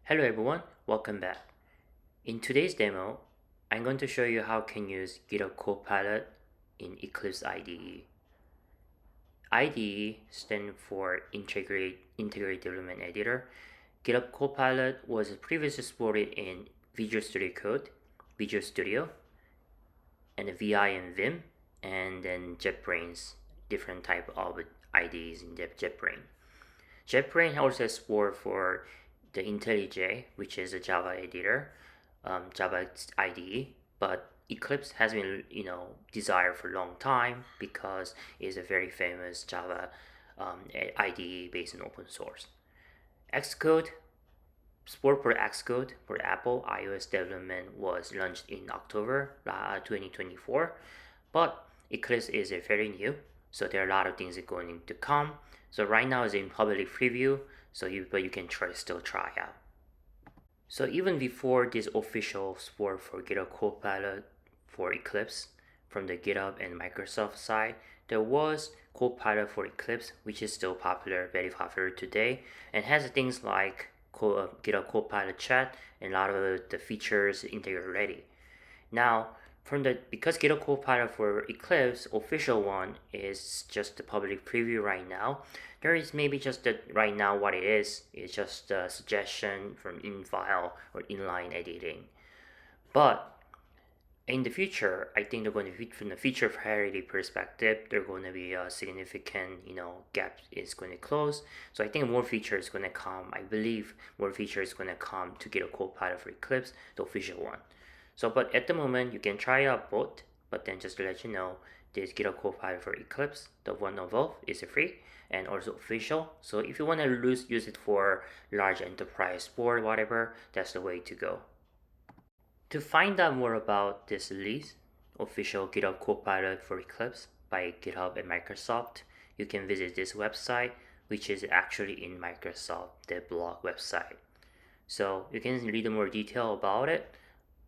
Hello everyone, welcome back. In today's demo, I'm going to show you how you can use GitHub Copilot in Eclipse IDE. IDE stands for Integrated Development Editor. GitHub Copilot was previously supported in Visual Studio Code, Visual Studio, and VI and Vim, and then JetBrains, different type of IDEs in JetBrains. JetBrains also has support for the IntelliJ, which is a Java editor, Java IDE, but Eclipse has been desired for a long time because it's a very famous Java IDE based on open source. Xcode support for Xcode for Apple iOS development was launched in October 2024, but Eclipse is very new, so there are a lot of things going to come. So right now it's in public preview, but you can still try out. So even before this official support for GitHub Copilot for Eclipse from the GitHub and Microsoft side, there was Copilot for Eclipse, which is still popular, very popular today, and has things like GitHub Copilot chat and a lot of the features integrated already. Now, because GitHub Copilot for Eclipse official one is just the public preview right now, there is maybe just right now what it is just a suggestion from in-file or inline editing. But in the future, I think they're going to be, from the feature parity perspective, they're going to be a significant, gap is going to close. So I think more features going to come. I believe more features going to come to GitHub Copilot for Eclipse, the official one. So, but at the moment, you can try out both. But then just to let you know, this GitHub Copilot for Eclipse, the one of both, is free and also official. So if you want to use it for large enterprise support, whatever, that's the way to go. To find out more about this release, official GitHub Copilot for Eclipse by GitHub and Microsoft, you can visit this website, which is actually in Microsoft, their blog website. So you can read more detail about it,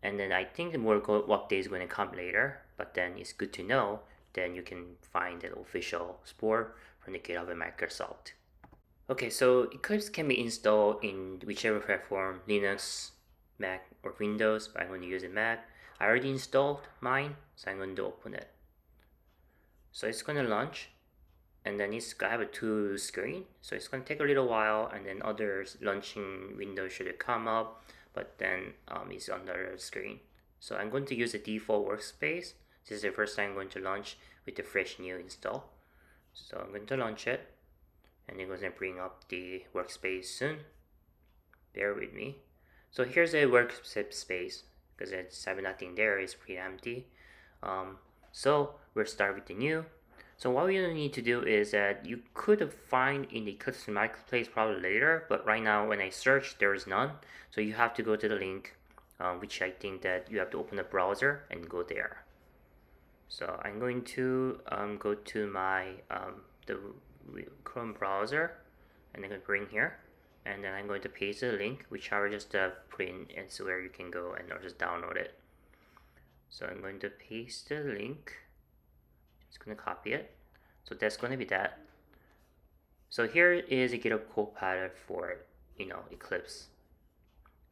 and then I think the more updates going to come later, but then it's good to know, then you can find the official support from the GitHub and Microsoft. Okay, so Eclipse can be installed in whichever platform, Linux, Mac, or Windows, but I'm going to use a Mac. I already installed mine, so I'm going to open it. So it's going to launch, and then it's going to have a two screen, so it's going to take a little while, and then other launching windows should come up, but then it's on the other screen. So I'm going to use the default workspace. This is the first time I'm going to launch with the fresh new install. So I'm going to launch it, and it's going to bring up the workspace soon. Bear with me. So here's a workspace because it's having nothing there, it's pretty empty. So we'll start with the new. So what we need to do is that you could find in the Eclipse Marketplace probably later, but right now when I search, there is none. So you have to go to the link, which I think that you have to open the browser and go there. So I'm going to go to my the Chrome browser, and I'm going to bring here, and then I'm going to paste the link, which I will just put in, and so where you can go and just download it. So I'm going to paste the link. Just going to copy it. So that's going to be that. So here is a GitHub Copilot for Eclipse.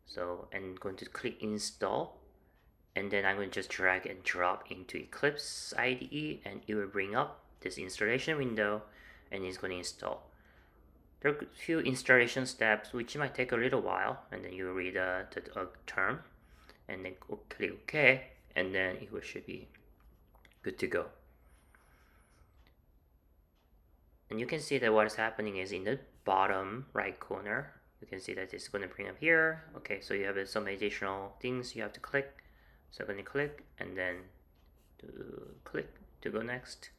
So I'm going to click install, and then I'm going to just drag and drop into Eclipse IDE, and it will bring up this installation window, and it's going to install. There are a few installation steps which might take a little while, and then you read the term, and then click OK, and then it should be good to go. And you can see that what is happening is in the bottom right corner, you can see that it's going to bring up here. Okay, so you have some additional things you have to click. So I'm going to click, and then click to go next.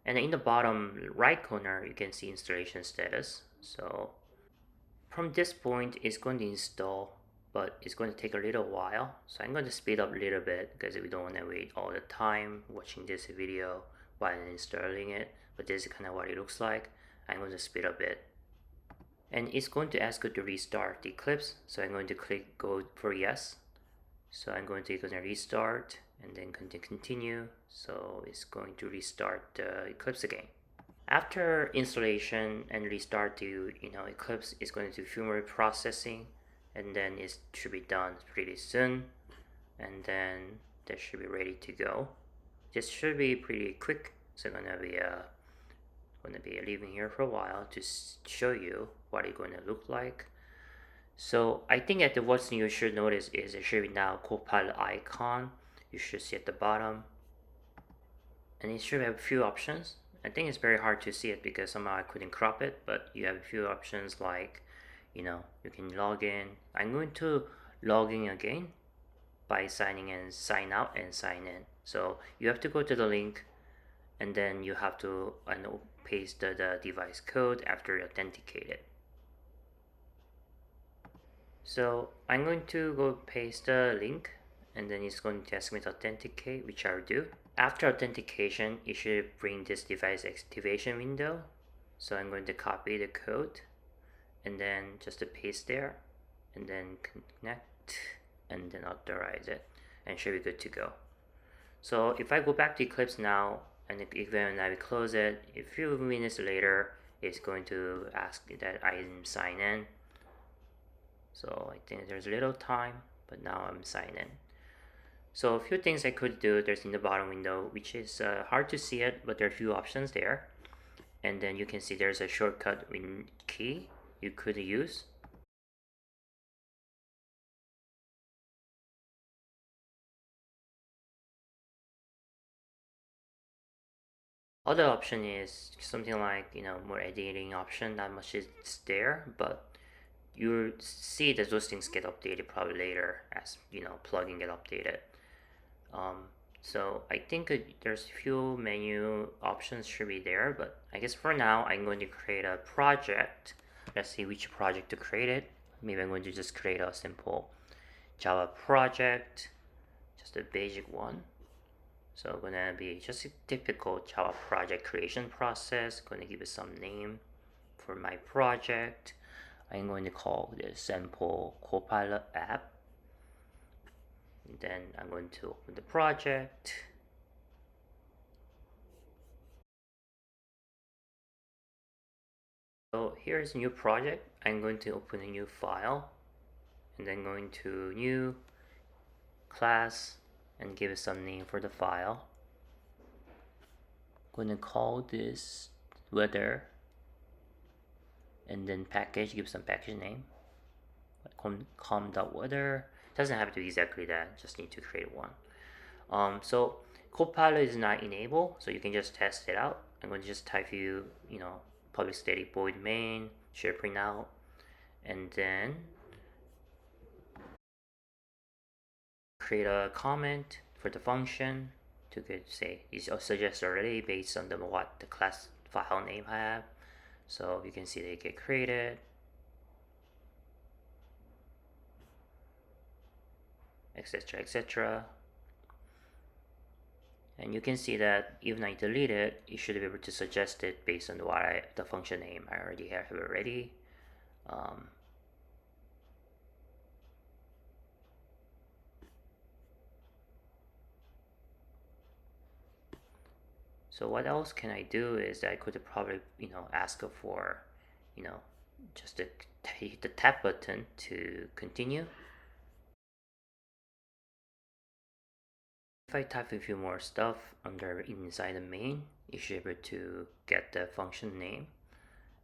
And in the bottom right corner, you can see installation status. So from this point, it's going to install, but it's going to take a little while. So I'm going to speed up a little bit because we don't want to wait all the time watching this video while installing it. But this is kind of what it looks like. I'm going to speed up a bit. And it's going to ask you to restart the Eclipse. So I'm going to click go for yes. So I'm going to restart, and then continue. So it's going to restart Eclipse again. After installation and restart to Eclipse is going to do firmware processing, and then it should be done pretty soon, and then that should be ready to go. This should be pretty quick, so gonna be leaving here for a while to show you what it's going to look like. So I think at the first thing you should notice is there should be now Copilot icon. You should see at the bottom, and it should have a few options. I think it's very hard to see it because somehow I couldn't crop it, but you have a few options like, you can log in. I'm going to log in again by signing in, sign out and sign in. So you have to go to the link, and then you have to paste the device code after you authenticate it. So I'm going to go paste the link, and then it's going to ask me to authenticate, which I will do. After authentication, it should bring this device activation window. So I'm going to copy the code and then just to paste there, and then connect, and then authorize it, and should be good to go. So if I go back to Eclipse now, and when I close it, a few minutes later, it's going to ask that I sign in. So I think there's a little time, but now I'm signed in. So a few things I could do, there's in the bottom window, which is hard to see it, but there are a few options there. And then you can see there's a shortcut key you could use. Other option is something like, more editing option, not much is there, but you see that those things get updated probably later as, plugin get updated. So I think there's a few menu options should be there, but I guess for now I'm going to create a project. Let's see which project to create it. Maybe I'm going to just create a simple Java project, just a basic one. So gonna be just a typical Java project creation process. Going to give it some name for my project. I'm going to call this sample Copilot app. And then I'm going to open the project. So here's a new project. I'm going to open a new file, and then going to new class and give it some name for the file. I'm going to call this weather, and then package, give some package name, com.weather. Doesn't have to be exactly that, just need to create one. So Copilot is not enabled, so you can just test it out. I'm going to just type public static void main share printout, and then create a comment for the function to say it's suggested already based on what the class file name I have. So you can see they get created, etc, etc. And you can see that even I delete it, you should be able to suggest it based on the function name I already have already. So what else can I do is I could probably ask for just to hit the tab button to continue. If I type a few more stuff inside the main, you should be able to get the function name.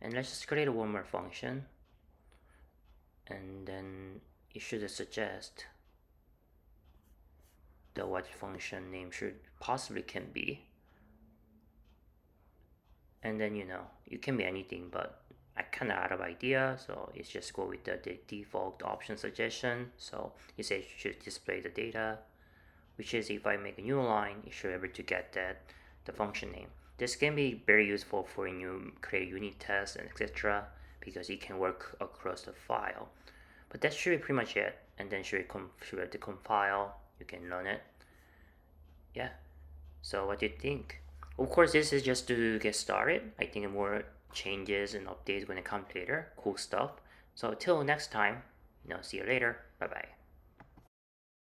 And let's just create one more function, and then you should suggest what function name should possibly can be. And then you can be anything, but I kind of out of idea, so it's just go with the default option suggestion. So it says you should display the data, which is if I make a new line, you should be able to get the function name. This can be very useful for when you create unit tests and etc, because it can work across the file. But that should be pretty much it. And then should have to compile. You can run it. Yeah. So what do you think? Of course, this is just to get started. I think more changes and updates going to come later. Cool stuff. So till next time, see you later. Bye bye.